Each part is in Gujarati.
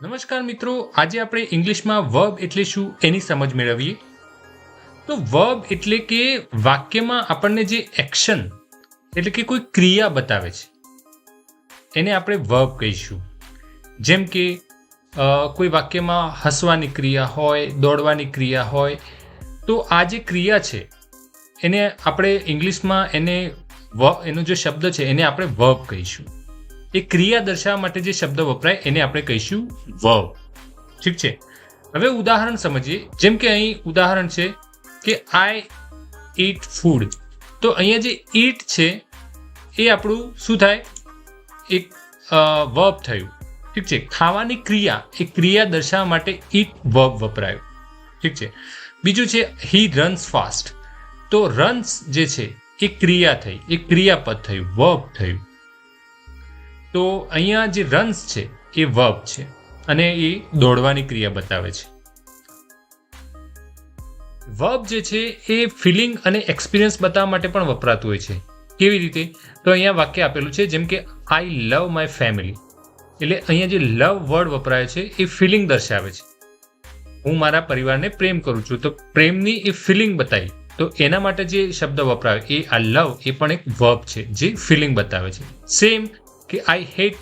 નમસ્કાર મિત્રો, આજે આપણે ઇંગ્લિશમાં વર્બ એટલે શું એની સમજ મેળવીએ. તો વર્બ એટલે કે વાક્યમાં આપણને જે એક્શન એટલે કે કોઈ ક્રિયા બતાવે છે એને આપણે વર્બ કહીશું. જેમ કે કોઈ વાક્યમાં હસવાની ક્રિયા હોય, દોડવાની ક્રિયા હોય, તો આ જે ક્રિયા છે એને આપણે ઇંગ્લિશમાં એનો જે શબ્દ છે એને આપણે વર્બ કહીશું. એ ક્રિયા દર્શાવવા માટે જે શબ્દ વપરાય એને આપણે કહીશું વર્બ. ઠીક છે. હવે ઉદાહરણ સમજીએ. જેમ કે અહીં ઉદાહરણ છે કે આઈ ઈટ ફૂડ. તો અહીંયા જે ઈટ છે એ આપણું શું થાય? એક વર્બ થયું. ઠીક છે. ખાવાની ક્રિયા, એ ક્રિયા દર્શાવવા માટે ઈટ વર્બ વપરાયું. ઠીક છે. બીજું છે હી રન્સ ફાસ્ટ. તો રન્સ જે છે એ ક્રિયા થઈ, એ ક્રિયાપદ થયું, વર્બ થયું. તો અહીંયા જે રન્સ છે એ વર્બ છે અને એ દોડવાની ક્રિયા બતાવે છે. વર્બ જે છે એ ફિલિંગ અને એક્સપિરિયન્સ બતાવવા માટે પણ વપરાતું હોય છે. કેવી રીતે? તો અહીંયા વાક્ય આપેલું છે, જેમ કે આઈ લવ માય ફેમિલી. એટલે અહીંયા જે લવ વર્ડ વપરાય છે એ ફિલિંગ દર્શાવે છે. હું મારા પરિવારને પ્રેમ કરું છું, તો પ્રેમની એ ફિલિંગ બતાવી. તો એના માટે જે શબ્દ વપરાય એ આ લવ એ પણ એક વર્બ છે જે ફિલિંગ બતાવે છે. સેમ કે આઈ હેટ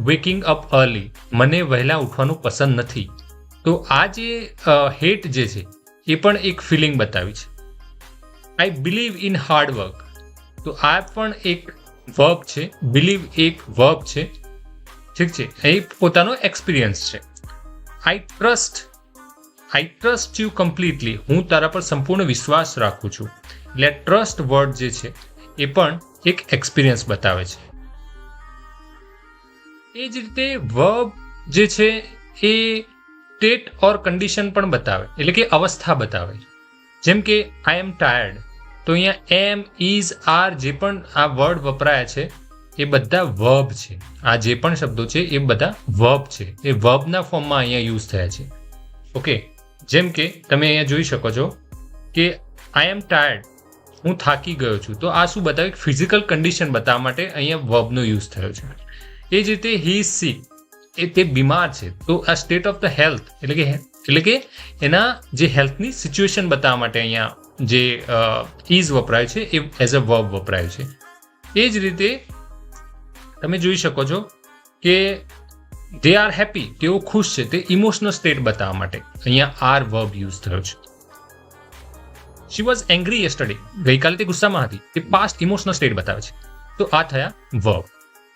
વેકિંગ અપ અર્લી. મને વહેલા ઉઠવાનું પસંદ નથી. તો આ જે હેટ જે છે એ પણ એક ફિલિંગ બતાવી છે. I believe in hard work. તો આ પણ એક વર્બ છે. બિલીવ એક વર્બ છે. ઠીક છે. એ પોતાનો એક્સપિરિયન્સ છે. આઈ ટ્રસ્ટ યુ કમ્પ્લીટલી. હું તારા પર સંપૂર્ણ વિશ્વાસ રાખું છું. એટલે ટ્રસ્ટ વર્ડ જે છે એ પણ એક એક્સપિરિયન્સ બતાવે છે. એ જ રીતે વર્બ જે છે એ સ્ટેટ ઓર કન્ડિશન પણ બતાવે, એટલે કે અવસ્થા બતાવે. જેમ કે આઈ એમ ટાયર્ડ. તો અહીંયા એમ, ઇઝ, આર જે પણ આ વર્ડ વપરાયા છે એ બધા વર્બ છે. આ જે પણ શબ્દો છે એ બધા વર્બ છે. એ વર્બના ફોર્મમાં અહીંયા યુઝ થયા છે. ઓકે. જેમ કે તમે અહીંયા જોઈ શકો છો કે આઈ એમ ટાયર્ડ, હું થાકી ગયો છું. તો આ શું બતાવે? ફિઝિકલ કન્ડિશન બતાવવા માટે અહીંયા વર્બનો યુઝ થયો છે. એ જ રીતે હી ઇઝ સિક, એ તે બીમાર છે. તો આ સ્ટેટ ઓફ ધ હેલ્થ એટલે કે એના જે હેલ્થની સિચ્યુએશન બતાવવા માટે અહીંયા જે ઇઝ વપરાય છે એ એઝ અ વર્બ વપરાય છે. એ જ રીતે તમે જોઈ શકો છો કે દે આર હેપી, તેઓ ખુશ છે. તે ઇમોશનલ સ્ટેટ બતાવવા માટે અહીંયા આર વર્બ યુઝ થયો છે. શી વોઝ એંગ્રી યસ્ટરડે, ગઈકાલે તે ગુસ્સામાં હતી. તે પાસ્ટ ઇમોશનલ સ્ટેટ બતાવે છે. તો આ થયા વર્બ.